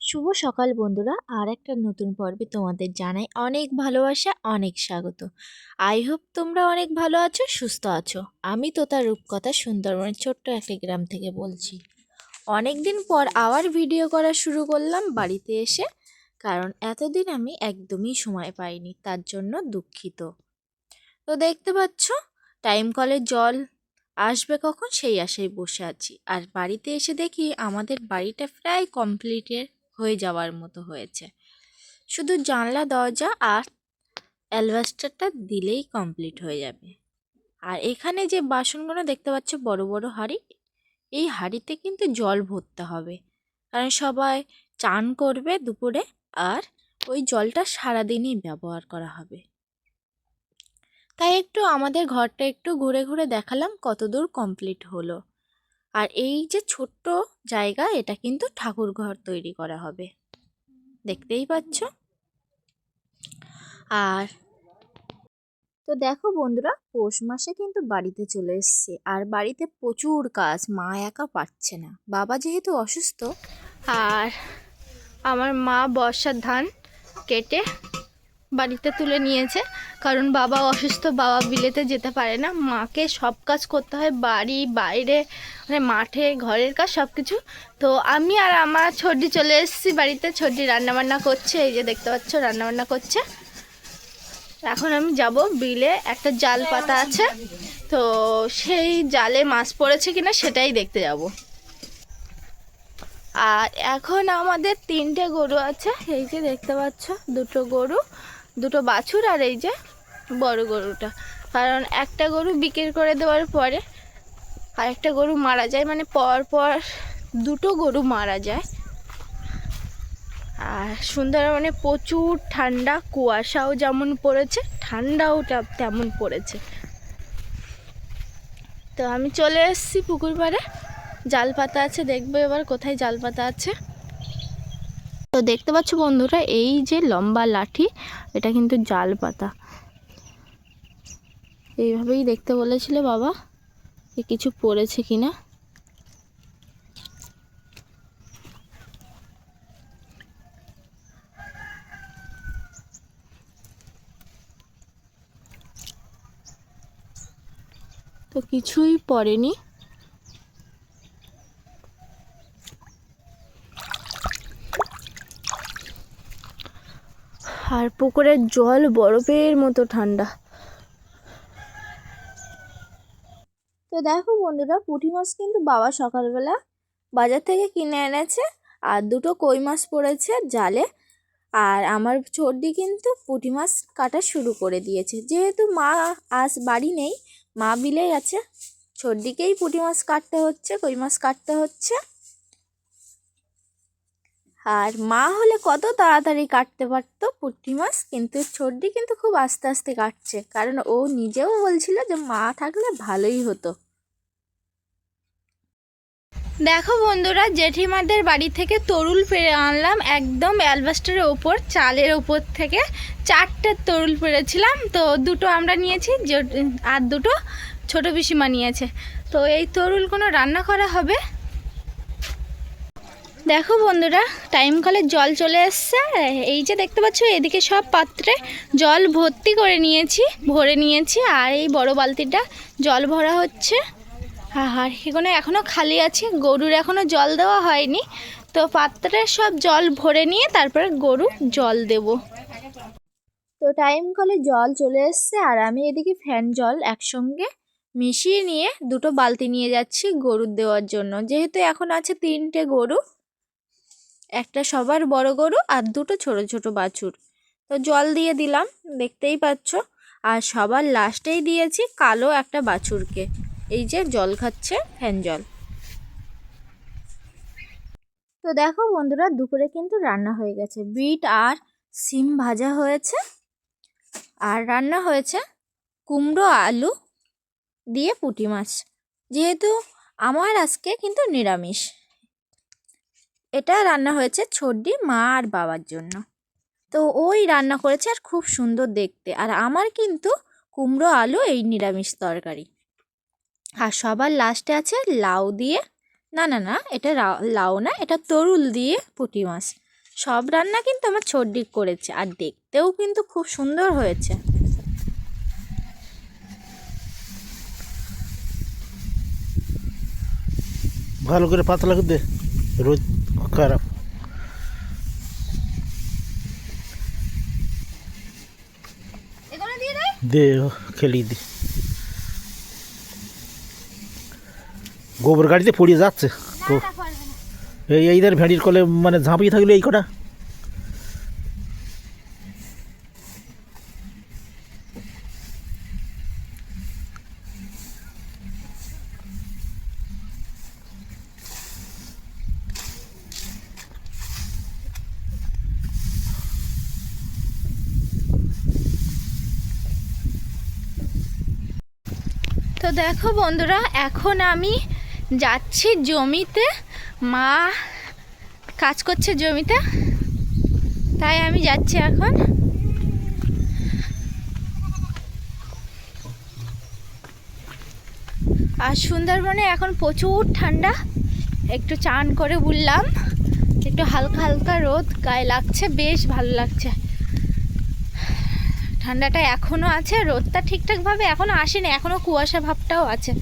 শুভ সকাল বন্ধুরা, আর একটা নতুন পর্বে তোমাদের জানাই অনেক ভালোবাসা, অনেক স্বাগত। আই হোপ তোমরা অনেক ভালো আছো, সুস্থ আছো। আমি তোতা রূপকথা সুন্দরবনের ছোট্ট একটা গ্রাম থেকে বলছি। অনেক দিন পর আবার ভিডিও করা শুরু করলাম বাড়িতে এসে, কারণ এতদিন আমি একদমই সময় পাইনি, তার জন্য দুঃখিত। তো দেখতে পাচ্ছ টাইম কলের জল আসবে কখন সেই আশায় বসে আছি। আর বাড়িতে এসে দেখি আমাদের বাড়িটা প্রায় কমপ্লিটের হয়ে যাওয়ার মতো হয়েছে। শুধু জানলা দরজা আর অ্যালবাস্টারটা দিলেই কমপ্লিট হয়ে যাবে। আর এখানে যে বাসনগুলো দেখতে পাচ্ছ, বড় বড় হাঁড়ি, এই হাঁড়িতে কিন্তু জল ভরতে হবে, কারণ সবাই চান করবে দুপুরে, আর ওই জলটা সারাদিনই ব্যবহার করা হবে। তাই একটু আমাদের ঘরটা একটু ঘুরে ঘুরে দেখালাম কতদূর কমপ্লিট হলো। আর এই যে ছোট্ট জায়গা, এটা কিন্তু ঠাকুর ঘর তৈরি করা হবে, দেখতেই পাচ্ছ। আর তো দেখো বন্ধুরা, পৌষ মাসে কিন্তু বাড়িতে চলে এসছে, আর বাড়িতে প্রচুর কাজ, মা একা পারছে না, বাবা যেহেতু অসুস্থ। আর আমার মা বর্ষার ধান কেটে বাড়িতে তুলে নিয়েছে, কারণ বাবা অসুস্থ, বাবা বিলেতে যেতে পারে না, মাকে সব কাজ করতে হয়, বাড়ি বাইরে মানে মাঠে ঘরের কাজ সব কিছু। তো আমি আর আমার ছোটি চলে এসেছি বাড়িতে। ছোটি রান্নাবান্না করছে, এই যে দেখতে পাচ্ছ রান্নাবান্না করছে। এখন আমি যাব বিলে, একটা জাল পাতা আছে, তো সেই জালে মাছ পড়েছে কিনা সেটাই দেখতে যাব। আর এখন আমাদের 3টে গরু আছে, এই যে দেখতে পাচ্ছ, দুটো গরু, দুটো বাছুর, আর এই যে বড় গরুটা। কারণ একটা গরু বিক্রি করে দেওয়ার পরে আর একটা গরু মারা যায়, মানে পর পর দুটো গরু মারা যায়। আর সুন্দরবনে প্রচুর ঠান্ডা, কুয়াশাও যেমন পড়েছে, ঠান্ডাও তেমন পড়েছে। তো আমি চলে এসেছি পুকুর পাড়ে, জাল পাতা আছে, দেখবো এবার কোথায় জাল পাতা আছে। তো দেখতে পাচ্ছ বন্ধুরা, এই যে লম্বা লাঠি, এটা কিন্তু জাল পাতা। এইভাবেই দেখতে বলেছিল বাবা, কিছু পড়েছে কিনা। তো কিছুই পড়েনি। আর পুকুরের জল বরফের মতো ঠান্ডা। তো দেখো বন্ধুরা, পুঁটি মাছ কিন্তু বাবা সকালবেলা বাজার থেকে কিনে এনেছে, আর দুটো কই মাছ পড়েছে জালে। আর আমার ছোটদি কিন্তু পুঁটি মাছ কাটা শুরু করে দিয়েছে, যেহেতু মা আজ বাড়ি নেই, মা বিলেই আছে, ছোটদিকেই পুঁটি মাছ কাটতে হচ্ছে, কই মাছ কাটতে হচ্ছে। আর মা হলে কত তাড়াতাড়ি কাটতে পারতো পুঁটি মাছ, কিন্তু ছোটদি কিন্তু খুব আস্তে আস্তে কাটছে, কারণ ও নিজেও বলছিল যে মা থাকলে ভালোই হতো। দেখো বন্ধুরা, জেঠিমাদের বাড়ি থেকে তরুল পেড়ে আনলাম, একদম অ্যালবাস্টারের ওপর, চালের ওপর থেকে 4টে তরুল পেড়েছিলাম। তো দুটো আমরা নিয়েছি, আর দুটো ছোট পিসিমা নিয়েছে। তো এই তরুলগুলো রান্না করা হবে। দেখো বন্ধুরা, টাইম কলের জল চলে এসছে, এই যে দেখতে পাচ্ছ, এদিকে সব পাত্রে জল ভর্তি করে নিয়েছি, ভরে নিয়েছি। আর এই বড় বালতিটা জল ভরা হচ্ছে, আর এখানে এখনও খালি আছে, গরুর এখনও জল দেওয়া হয়নি। তো পাত্রে সব জল ভরে নিয়ে তারপরে গরু জল দেব। তো টাইম কলে জল চলে এসছে, আর আমি এদিকে ফ্যান জল একসঙ্গে মিশিয়ে নিয়ে দুটো বালতি নিয়ে যাচ্ছি গরুর দেওয়ার জন্য। যেহেতু এখন আছে 3টে গরু, একটা সবার বড় গরু আর দুটো ছোট ছোট বাছুর। তো জল দিয়ে দিলাম, দেখতেই পাচ্ছ। আর সবার লাস্টেই দিয়েছি কালো একটা বাছুরকে, এই যে জল খাচ্ছে ফ্যান জল। তো দেখো বন্ধুরা, দুপুরে কিন্তু রান্না হয়ে গেছে, বিট আর সিম ভাজা হয়েছে, আর রান্না হয়েছে কুমড়ো আলু দিয়ে পুঁটি মাছ। যেহেতু আমার আজকে কিন্তু নিরামিষ, এটা রান্না হয়েছে ছোটদি, মা আর বাবার জন্য। তো ওই রান্না করেছে, আর খুব সুন্দর দেখতে। আর আমার কিন্তু কুমড়ো আলু এই নিরামিষ তরকারি। আর সবার লাস্টে আছে লাউ দিয়ে, না না না, এটা লাউ না, এটা তরুল দিয়ে পুঁটি মাছ। সব রান্না কিন্তু আমার ছোট্ডি করেছে, আর দেখতেও কিন্তু খুব সুন্দর হয়েছে। ভালো করে পাতলা করে দে, রোদ খারাপ। দে খেলি দি, গোবর গাড়িতে পড়িয়ে যাচ্ছে। এইদের ভেড়ির কলে মানে ঝাঁপিয়ে থাকলে এই কটা। তো দেখো বন্ধুরা, এখন আমি যাচ্ছি জমিতে, মা কাজ করছে জমিতে, তাই আমি যাচ্ছি এখন। আর সুন্দরবনে এখন প্রচুর ঠান্ডা, একটু চান করে উঠলাম, একটু হালকা হালকা রোদ গায়ে লাগছে, বেশ ভালো লাগছে। ঠান্ডাটা এখনও আছে, রোদটা ঠিকঠাকভাবে এখনও আসেনি, এখনও কুয়াশা ভাবটাও আছে।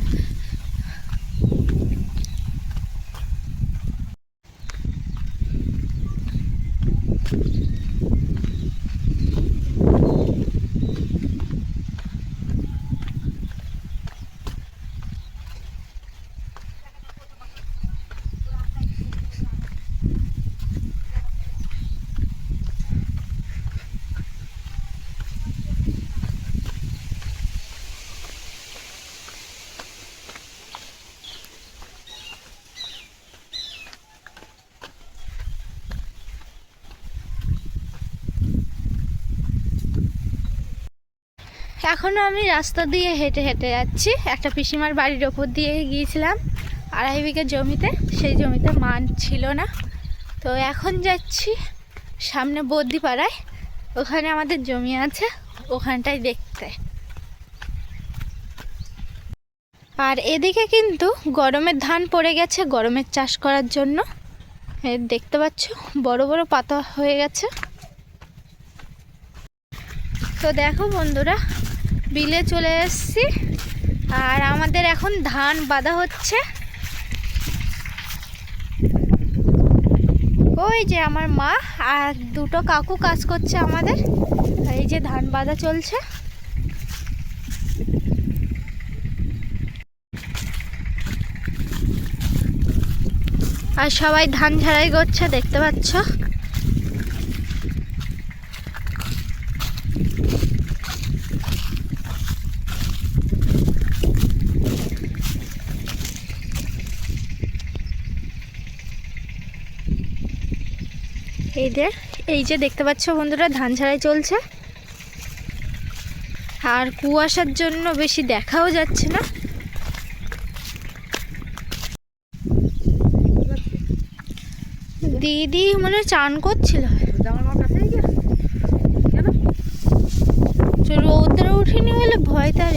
এখনও আমি রাস্তা দিয়ে হেঁটে হেঁটে যাচ্ছি। একটা পিসিমার বাড়ির ওপর দিয়ে গিয়েছিলাম 2.5 বিঘা জমিতে, সেই জমিতে মান ছিল না, তো এখন যাচ্ছি সামনে বদ্দি পাড়ায়, ওখানে আমাদের জমি আছে, ওখানটায় দেখতে। আর এদিকে কিন্তু গরমের ধান পড়ে গেছে, গরমের চাষ করার জন্য। দেখতে পাচ্ছ বড় বড় পাতা হয়ে গেছে। তো দেখো বন্ধুরা, বিলে চলে এসেছি, আর আমাদের এখন ধান বাঁধা হচ্ছে। ওই যে আমার মা আর দুটো কাকু কাজ করছে আমাদের, এই যে ধান বাঁধা চলছে। আর সবাই ধান ঝাড়াই করছে, দেখতে পাচ্ছ। এই যে দেখতে পাচ্ছ বন্ধুরা, ধান ঝাড়াই চলছে, আর কুয়াশার জন্য বেশি দেখাও যাচ্ছে না। দিদি মনে চান করছিল, রৌদ্র উঠিনি বলে ভয় তার।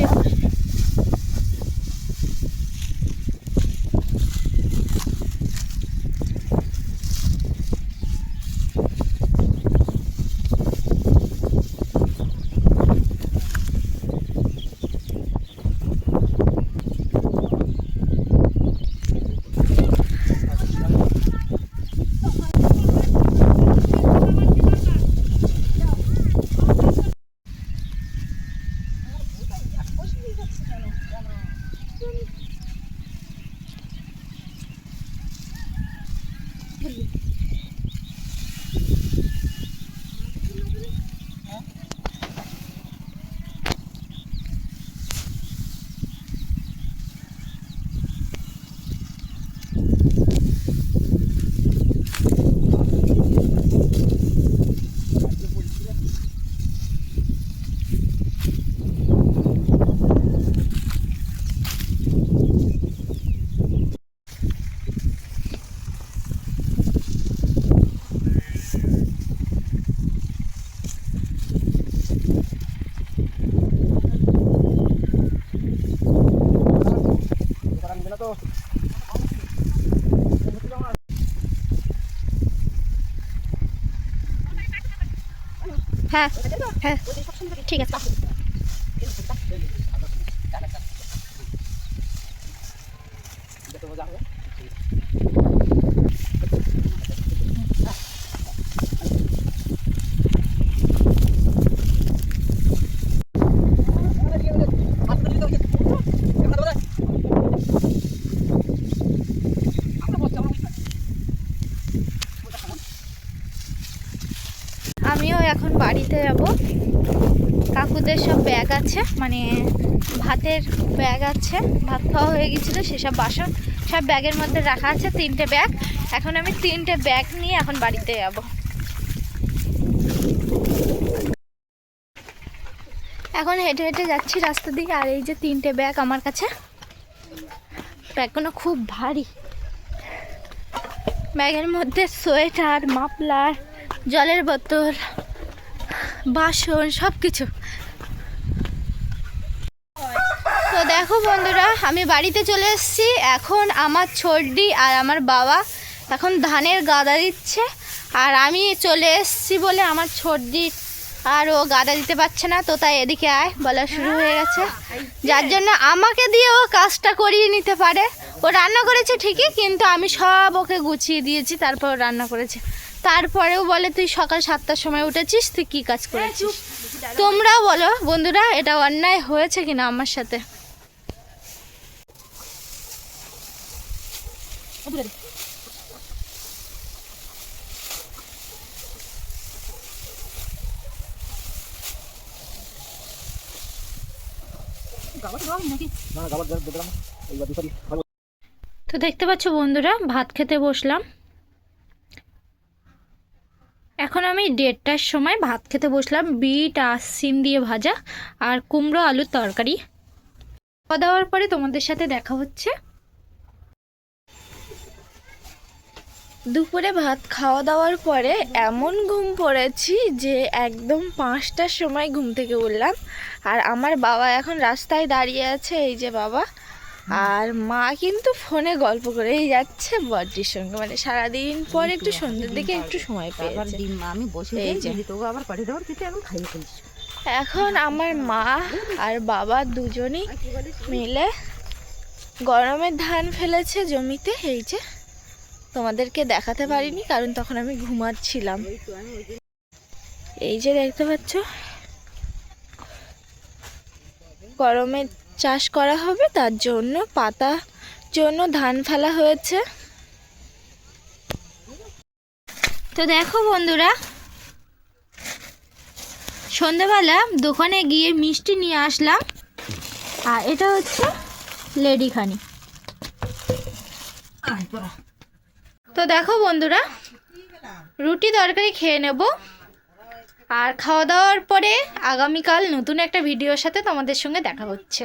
হ্যাঁ হ্যাঁ ঠিক আছে। আমিও এখন বাড়িতে যাব। কাকুদের সব ব্যাগ আছে, মানে ভাতের ব্যাগ আছে, ভাত খাওয়া হয়ে গেছিলো, সেসব বাসন সব ব্যাগের মধ্যে রাখা আছে, 3টে ব্যাগ। এখন আমি 3টে ব্যাগ নিয়ে এখন বাড়িতে যাব। এখন হেঁটে হেঁটে যাচ্ছি রাস্তা দিকে, আর এই যে 3টে ব্যাগ আমার কাছে। ব্যাগগুলো খুব ভারী। ব্যাগের মধ্যে সোয়েটার, মাফলার, জলের বোতল, বাসন সব কিছু। তো দেখো বন্ধুরা, আমি বাড়িতে চলে এসেছি। এখন আমার ছোটদি আর আমার বাবা এখন ধানের গাদা দিচ্ছে, আর আমি চলে এসেছি বলে আমার ছোটদি আর ও গাদা দিতে পারছে না, তো তাই এদিকে আয় বলা শুরু হয়ে গেছে, যার জন্য আমাকে দিয়ে ও কাজটা করিয়ে নিতে পারে। ও রান্না করেছে ঠিকই, কিন্তু আমি সব ওকে গুছিয়ে দিয়েছি, তারপর ও রান্না করেছে। তারপরেও বলে তুই সকাল 7টার সময় উঠেছিস, তুই কী কাজ করেছিস? তোমরা বলো বন্ধুরা, এটা অন্যায় হয়েছে কিনা আমার সাথে? তো দেখতে পাচ্ছ বন্ধুরা, ভাত খেতে বসলাম। এখন আমি 1:30টার সময় ভাত খেতে বসলাম। বিট আর সিম দিয়ে ভাজা আর কুমড়ো আলুর তরকারি। খাওয়া দাওয়ার পরে তোমাদের সাথে দেখা হচ্ছে। দুপুরে ভাত খাওয়া দাওয়ার পরে এমন ঘুম পড়েছি যে একদম 5টার সময় ঘুম থেকে উঠলাম। আর আমার বাবা এখন রাস্তায় দাঁড়িয়ে আছে, এই যে বাবা। আর মা কিন্তু ফোনে গল্প করেই যাচ্ছে বড়দির সঙ্গে, মানে সারাদিন পর একটু সন্ধ্যের দিকে একটু সময় পেয়েছে। আমি বসে এই যে তোকে আবার পাঠিয়ে দেওয়ার কিছু এখন খাইয়ে ফেলছি। এখন আমার মা আর বাবা দুজনেই মিলে গরমের ধান ফেলেছে জমিতে। এই যে তোমাদেরকে দেখাতে পারিনি কারণ তখন আমি ঘুমাচ্ছিলাম। এই যে দেখতে পাচ্ছ, গরমে চাষ করা হবে, তার জন্য পাতা জন্য ধান ফেলা হয়েছে। তো দেখো বন্ধুরা, সন্ধ্যেবেলা দোকানে গিয়ে মিষ্টি নিয়ে আসলাম, আর এটা হচ্ছে লেডিখানি। তো দেখো বন্ধুরা, রুটি তরকারি খেয়ে নেব, আর খাওয়া দাওয়ার পরে আগামীকাল নতুন একটা ভিডিওর সাথে তোমাদের সঙ্গে দেখা হচ্ছে।